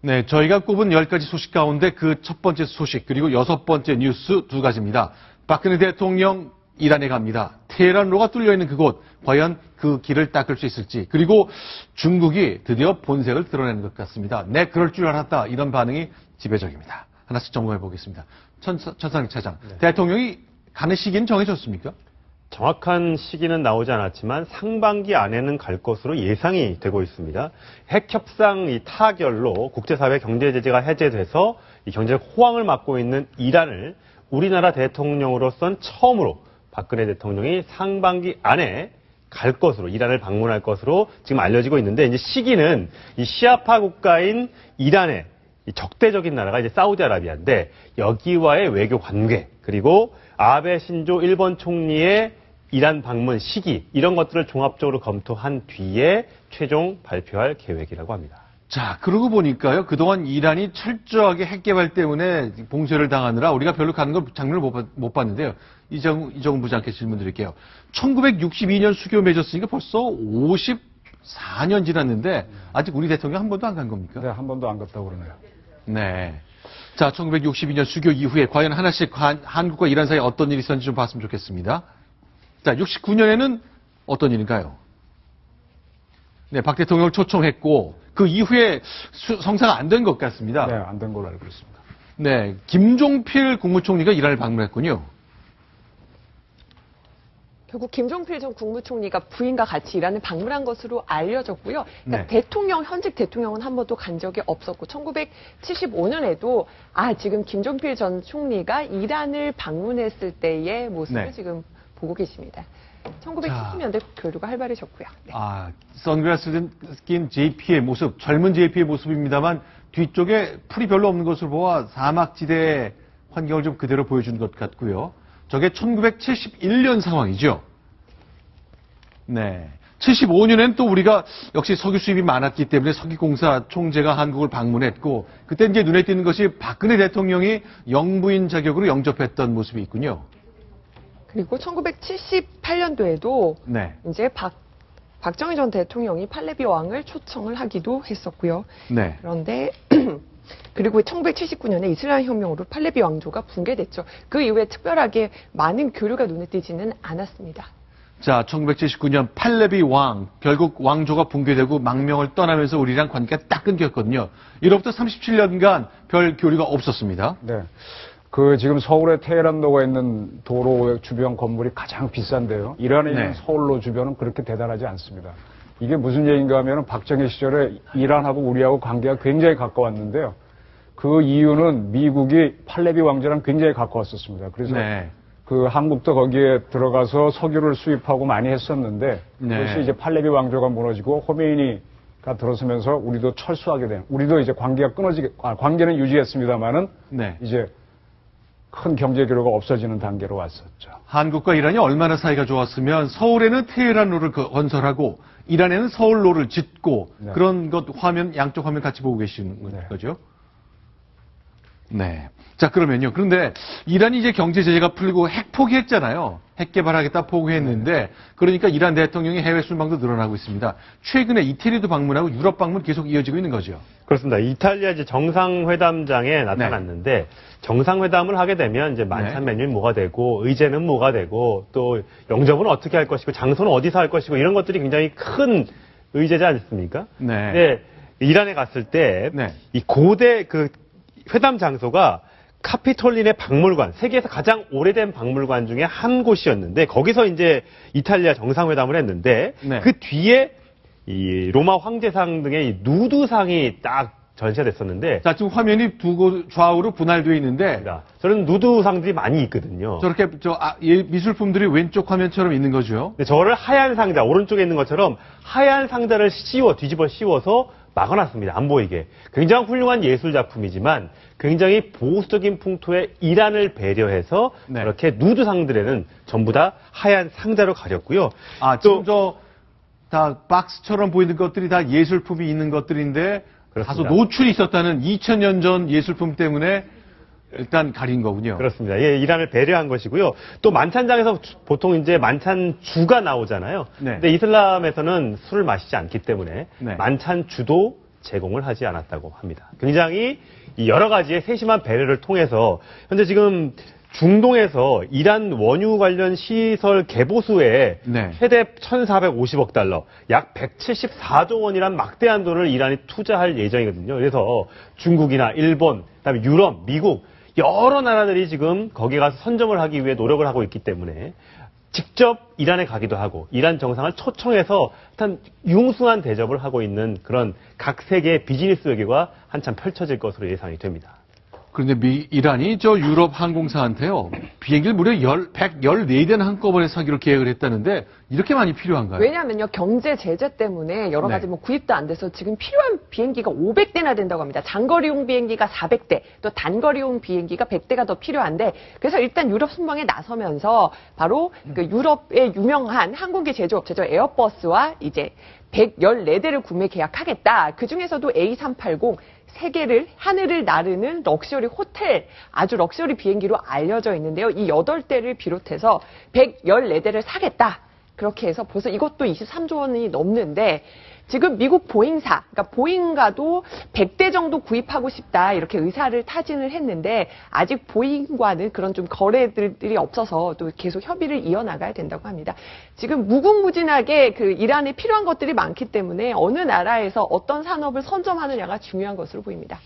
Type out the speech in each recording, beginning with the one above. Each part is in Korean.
네, 저희가 꼽은 10가지 소식 가운데 그 첫 번째 소식 그리고 여섯 번째 뉴스 두 가지입니다. 박근혜 대통령 이란에 갑니다. 테헤란로가 뚫려있는 그곳 과연 그 길을 닦을 수 있을지 그리고 중국이 드디어 본색을 드러내는 것 같습니다. 네, 그럴 줄 알았다. 이런 반응이 지배적입니다. 하나씩 점검해 보겠습니다. 천상익 차장, 네. 대통령이 가는 시기는 정해졌습니까? 정확한 시기는 나오지 않았지만 상반기 안에는 갈 것으로 예상이 되고 있습니다. 핵협상 이 타결로 국제사회 경제 제재가 해제돼서 이 경제적 호황을 맞고 있는 이란을 우리나라 대통령으로선 처음으로 박근혜 대통령이 상반기 안에 갈 것으로 이란을 방문할 것으로 지금 알려지고 있는데 이제 시기는 이 시아파 국가인 이란의 이 적대적인 나라가 이제 사우디아라비아인데 여기와의 외교 관계 그리고 아베 신조 일본 총리의 이란 방문 시기 이런 것들을 종합적으로 검토한 뒤에 최종 발표할 계획이라고 합니다. 자, 그러고 보니까요. 그동안 이란이 철저하게 핵 개발 때문에 봉쇄를 당하느라 우리가 별로 가는 걸 장면을 못 봤는데요. 이정훈 부장께 질문 드릴게요. 1962년 수교 맺었으니까 벌써 54년 지났는데 아직 우리 대통령 한 번도 안 간 겁니까? 네, 한 번도 안 갔다고 그러네요. 네. 자, 1962년 수교 이후에 과연 하나씩 한국과 이란 사이에 어떤 일이 있었는지 좀 봤으면 좋겠습니다. 자, 69년에는 어떤 일인가요? 네, 박 대통령을 초청했고 그 이후에 성사가 안 된 것 같습니다. 네, 안 된 걸로 알고 있습니다. 네, 김종필 국무총리가 이란을 방문했군요. 결국 김종필 전 국무총리가 부인과 같이 이란을 방문한 것으로 알려졌고요. 그러니까 네. 현직 대통령은 한 번도 간 적이 없었고 1975년에도 지금 김종필 전 총리가 이란을 방문했을 때의 모습을 네. 지금 보고 계십니다. 1970년대 교류가 활발해졌고요. 네. 선글라스 낀 JP의 모습, 젊은 JP의 모습입니다만 뒤쪽에 풀이 별로 없는 것을 보아 사막지대의 환경을 좀 그대로 보여준 것 같고요. 저게 1971년 상황이죠. 네. 75년에는 또 우리가 역시 석유 수입이 많았기 때문에 석유공사 총재가 한국을 방문했고 그때 이제 눈에 띄는 것이 박근혜 대통령이 영부인 자격으로 영접했던 모습이 있군요. 그리고 1978년도에도 네. 이제 박정희 전 대통령이 팔레비 왕을 초청을 하기도 했었고요. 네. 그런데 그리고 1979년에 이슬람 혁명으로 팔레비 왕조가 붕괴됐죠. 그 이후에 특별하게 많은 교류가 눈에 띄지는 않았습니다. 자, 1979년 팔레비 왕, 결국 왕조가 붕괴되고 망명을 떠나면서 우리랑 관계가 딱 끊겼거든요. 이로부터 37년간 별 교류가 없었습니다. 네. 지금 서울에 테헤란로가 있는 도로 주변 건물이 가장 비싼데요. 이란에 있는 네. 서울로 주변은 그렇게 대단하지 않습니다. 이게 무슨 얘기인가 하면 박정희 시절에 이란하고 우리하고 관계가 굉장히 가까웠는데요. 그 이유는 미국이 팔레비 왕조랑 굉장히 가까웠었습니다. 그래서 네. 한국도 거기에 들어가서 석유를 수입하고 많이 했었는데 네. 그것이 이제 팔레비 왕조가 무너지고 호메이니가 들어서면서 우리도 철수하게 된, 우리도 이제 관계는 유지했습니다만은 네. 이제 큰 경제 교류가 없어지는 단계로 왔었죠. 한국과 이란이 얼마나 사이가 좋았으면 서울에는 테헤란로를 건설하고 이란에는 서울로를 짓고 네. 그런 것 양쪽 화면 같이 보고 계시는 거죠? 네. 자, 그러면요. 그런데 이란이 이제 경제 제재가 풀리고 핵 포기했잖아요. 핵 개발하겠다 포기했는데 그러니까 이란 대통령의 해외 순방도 늘어나고 있습니다. 최근에 이태리도 방문하고 유럽 방문 계속 이어지고 있는 거죠. 그렇습니다. 이탈리아 이제 정상회담장에 나타났는데 정상회담을 하게 되면 이제 만찬 메뉴는 뭐가 되고 의제는 뭐가 되고 또 영접은 어떻게 할 것이고 장소는 어디서 할 것이고 이런 것들이 굉장히 큰 의제지 않습니까? 네. 네. 이란에 갔을 때 이 고대 회담 장소가 카피톨린의 박물관, 세계에서 가장 오래된 박물관 중에 한 곳이었는데 거기서 이제 이탈리아 정상회담을 했는데 그 뒤에 이 로마 황제상 등의 이 누드상이 딱 전시됐었는데 자, 지금 화면이 좌우로 분할되어 있는데 저는 누드상들이 많이 있거든요. 저렇게 미술품들이 왼쪽 화면처럼 있는 거죠. 근데 저를 하얀 상자, 오른쪽에 있는 것처럼 하얀 상자를 뒤집어 씌워서 막아놨습니다. 안 보이게. 굉장히 훌륭한 예술 작품이지만 굉장히 보수적인 풍토의 이란을 배려해서 이렇게 누드상들에는 전부 다 하얀 상자로 가렸고요. 지금 다 박스처럼 보이는 것들이 다 예술품이 있는 것들인데 그렇습니다. 다소 노출이 있었다는 2000년 전 예술품 때문에 일단 가린 거군요. 그렇습니다. 예, 이란을 배려한 것이고요. 또 만찬장에서 보통 이제 만찬주가 나오잖아요. 근데 이슬람에서는 술을 마시지 않기 때문에 만찬주도 제공을 하지 않았다고 합니다. 굉장히 이 여러 가지의 세심한 배려를 통해서 현재 지금 중동에서 이란 원유 관련 시설 개보수에 네. 최대 1,450억 달러, 약 174조 원이란 막대한 돈을 이란이 투자할 예정이거든요. 그래서 중국이나 일본, 그다음에 유럽, 미국 여러 나라들이 지금 거기에 가서 선점을 하기 위해 노력을 하고 있기 때문에 직접 이란에 가기도 하고 이란 정상을 초청해서 일단 융숭한 대접을 하고 있는 그런 각 세계의 비즈니스 외교가 한참 펼쳐질 것으로 예상이 됩니다. 그런데 이란이 저 유럽 항공사한테요, 비행기를 무려 114대는 한꺼번에 사기로 계획을 했다는데, 이렇게 많이 필요한가요? 왜냐하면요, 경제 제재 때문에 여러 가지 네. 뭐 구입도 안 돼서 지금 필요한 비행기가 500대나 된다고 합니다. 장거리용 비행기가 400대, 또 단거리용 비행기가 100대가 더 필요한데, 그래서 일단 유럽 순방에 나서면서 바로 그 유럽의 유명한 항공기 제조업체죠. 에어버스와 이제 114대를 구매 계약하겠다. 그 중에서도 A380 세계를 하늘을 나르는 럭셔리 호텔, 아주 럭셔리 비행기로 알려져 있는데요. 이 8대를 비롯해서 114대를 사겠다. 그렇게 해서 벌써 이것도 23조 원이 넘는데, 지금 미국 보잉사, 그러니까 보잉과도 100대 정도 구입하고 싶다 이렇게 의사를 타진을 했는데, 아직 보잉과는 그런 좀 거래들이 없어서 또 계속 협의를 이어나가야 된다고 합니다. 지금 무궁무진하게 그 이란에 필요한 것들이 많기 때문에 어느 나라에서 어떤 산업을 선점하느냐가 중요한 것으로 보입니다.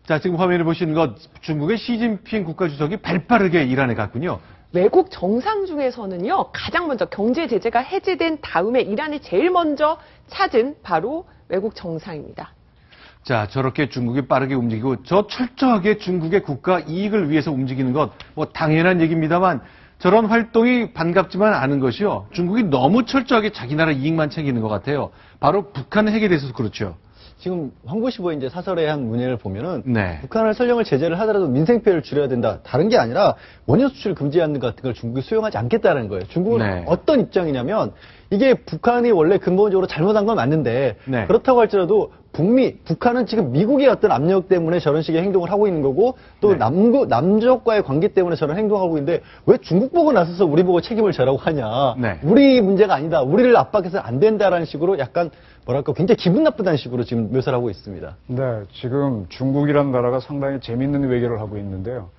자, 지금 화면에 보시는 것, 중국의 시진핑 국가주석이 발빠르게 이란에 갔군요. 외국 정상 중에서는요, 가장 먼저 경제 제재가 해제된 다음에 이란이 제일 먼저 찾은 바로 외국 정상입니다. 자, 저렇게 중국이 빠르게 움직이고 저 철저하게 중국의 국가 이익을 위해서 움직이는 것, 뭐 당연한 얘기입니다만, 저런 활동이 반갑지만 않은 것이요, 중국이 너무 철저하게 자기 나라 이익만 챙기는 것 같아요. 바로 북한 핵에 대해서도 그렇죠. 지금 황구시보의 이제 사설의 한 문의를 보면은 네. 북한을 설령을 제재를 하더라도 민생 피해를 줄여야 된다. 다른 게 아니라 원유 수출 금지하는 것 같은 걸 중국이 수용하지 않겠다는 거예요. 중국은 네. 어떤 입장이냐면 이게 북한이 원래 근본적으로 잘못한 건 맞는데 네. 그렇다고 할지라도 북한은 지금 미국의 어떤 압력 때문에 저런 식의 행동을 하고 있는 거고 또 네. 남쪽과의 관계 때문에 저런 행동하고 있는데 왜 중국 보고 나서서 우리 보고 책임을 져라고 하냐. 네. 우리 문제가 아니다. 우리를 압박해서 안 된다라는 식으로 약간 뭐랄까 굉장히 기분 나쁘다는 식으로 지금 묘사를 하고 있습니다. 네, 지금 중국이라는 나라가 상당히 재밌는 외교를 하고 있는데요.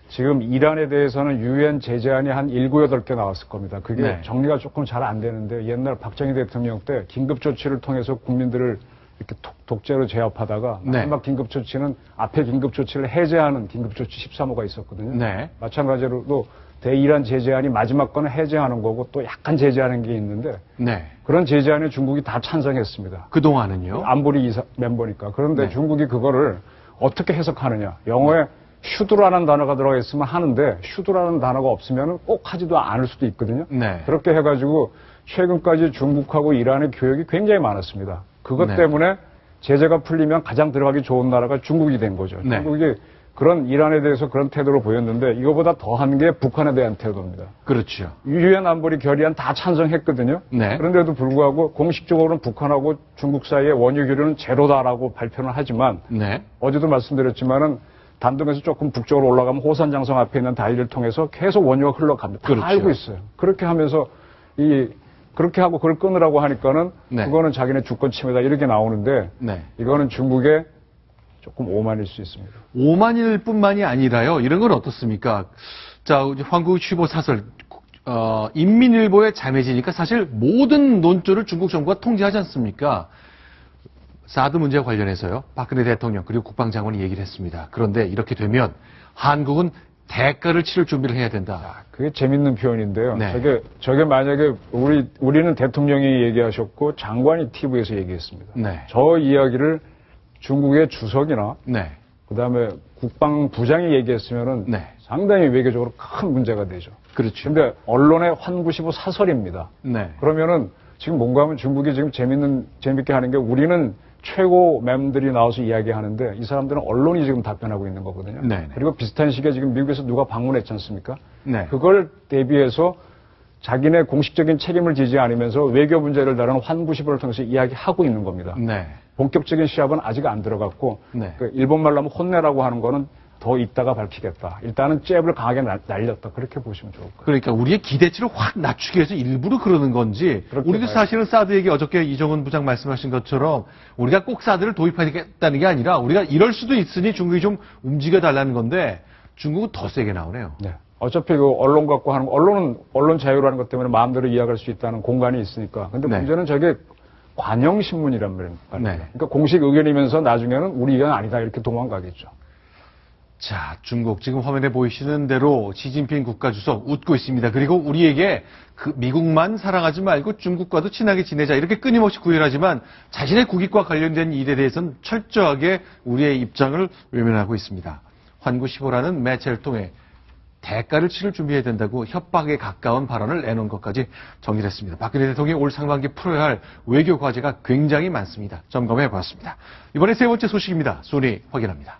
지금 이란에 대해서는 유엔 제재안이 한 7, 8개 나왔을 겁니다. 그게 네. 정리가 조금 잘 안 되는데, 옛날 박정희 대통령 때 긴급조치를 통해서 국민들을 이렇게 독재로 제압하다가 네. 마지막 긴급조치는 앞에 긴급조치를 해제하는 긴급조치 13호가 있었거든요. 네. 마찬가지로 또 대이란 제재안이 마지막 거는 해제하는 거고 또 약간 제재하는 게 있는데, 네. 그런 제재안에 중국이 다 찬성했습니다. 그동안은요? 안보리 멤버니까. 그런데 네. 중국이 그거를 어떻게 해석하느냐. 영어에 슈드라는 단어가 들어가 있으면 하는데 슈드라는 단어가 없으면 꼭 하지도 않을 수도 있거든요. 네. 그렇게 해가지고 최근까지 중국하고 이란의 교역이 굉장히 많았습니다. 그것 네. 때문에 제재가 풀리면 가장 들어가기 좋은 나라가 중국이 된 거죠. 네. 중국이 그런 이란에 대해서 그런 태도를 보였는데 이거보다 더한 게 북한에 대한 태도입니다. 그렇죠. 유엔 안보리 결의안 다 찬성했거든요. 네. 그런데도 불구하고 공식적으로는 북한하고 중국 사이의 원유 교류는 제로다라고 발표는 하지만 네. 어제도 말씀드렸지만은 단둥에서 조금 북쪽으로 올라가면 호산장성 앞에 있는 다리를 통해서 계속 원유가 흘러갑니다. 다 그렇죠. 알고 있어요. 그렇게 하면서 그렇게 하고 그걸 끊으라고 하니까는 네. 그거는 자기네 주권 침해다 이렇게 나오는데 네. 이거는 중국의 조금 오만일 수 있습니다. 오만일 뿐만이 아니라요. 이런 건 어떻습니까? 자, 황국 취보 사설, 인민일보의 자매지니까 사실 모든 논조를 중국 정부가 통제하지 않습니까? 사드 문제와 관련해서요. 박근혜 대통령 그리고 국방장관이 얘기를 했습니다. 그런데 이렇게 되면 한국은 대가를 치를 준비를 해야 된다. 그게 재밌는 표현인데요. 네. 저게 만약에 우리는 대통령이 얘기하셨고 장관이 TV에서 얘기했습니다. 네. 저 이야기를 중국의 주석이나 네. 그다음에 국방부장이 얘기했으면은 네. 상당히 외교적으로 큰 문제가 되죠. 그렇죠. 근데 언론의 환구시보 사설입니다. 네. 그러면은 지금 뭔가 하면 중국이 지금 재밌게 하는 게 우리는 최고 맴들이 나와서 이야기하는데 이 사람들은 언론이 지금 답변하고 있는 거거든요. 네네. 그리고 비슷한 시기에 지금 미국에서 누가 방문했지 않습니까? 네. 그걸 대비해서 자기네 공식적인 책임을 지지 않으면서 외교 문제를 다루는 환구시보를 통해서 이야기하고 있는 겁니다. 네. 본격적인 시합은 아직 안 들어갔고 네. 그 일본 말로 하면 혼내라고 하는 거는 더 있다가 밝히겠다. 일단은 잽을 강하게 날렸다. 그렇게 보시면 좋을 거예요. 그러니까 우리의 기대치를 확 낮추기 위해서 일부러 그러는 건지 그렇게 우리도 봐야죠. 사실은 사드 얘기 어저께 이정은 부장 말씀하신 것처럼 우리가 꼭 사드를 도입하겠다는 게 아니라 우리가 이럴 수도 있으니 중국이 좀 움직여달라는 건데 중국은 더 세게 나오네요. 네. 어차피 그 언론 갖고 하는 언론은 언론 자유라는 것 때문에 마음대로 이야기할 수 있다는 공간이 있으니까. 근데 네. 문제는 저게 관영 신문이란 말입니다. 네. 그러니까 공식 의견이면서 나중에는 우리 의견 아니다 이렇게 도망가겠죠. 자, 중국 지금 화면에 보이시는 대로 시진핑 국가주석 웃고 있습니다. 그리고 우리에게 그 미국만 사랑하지 말고 중국과도 친하게 지내자 이렇게 끊임없이 구애하지만 자신의 국익과 관련된 일에 대해서는 철저하게 우리의 입장을 외면하고 있습니다. 환구15라는 매체를 통해 대가를 치를 준비해야 된다고 협박에 가까운 발언을 내놓은 것까지 정리를 했습니다. 박근혜 대통령이 올 상반기 풀어야 할 외교 과제가 굉장히 많습니다. 점검해 보았습니다. 이번에 세 번째 소식입니다. 순위 확인합니다.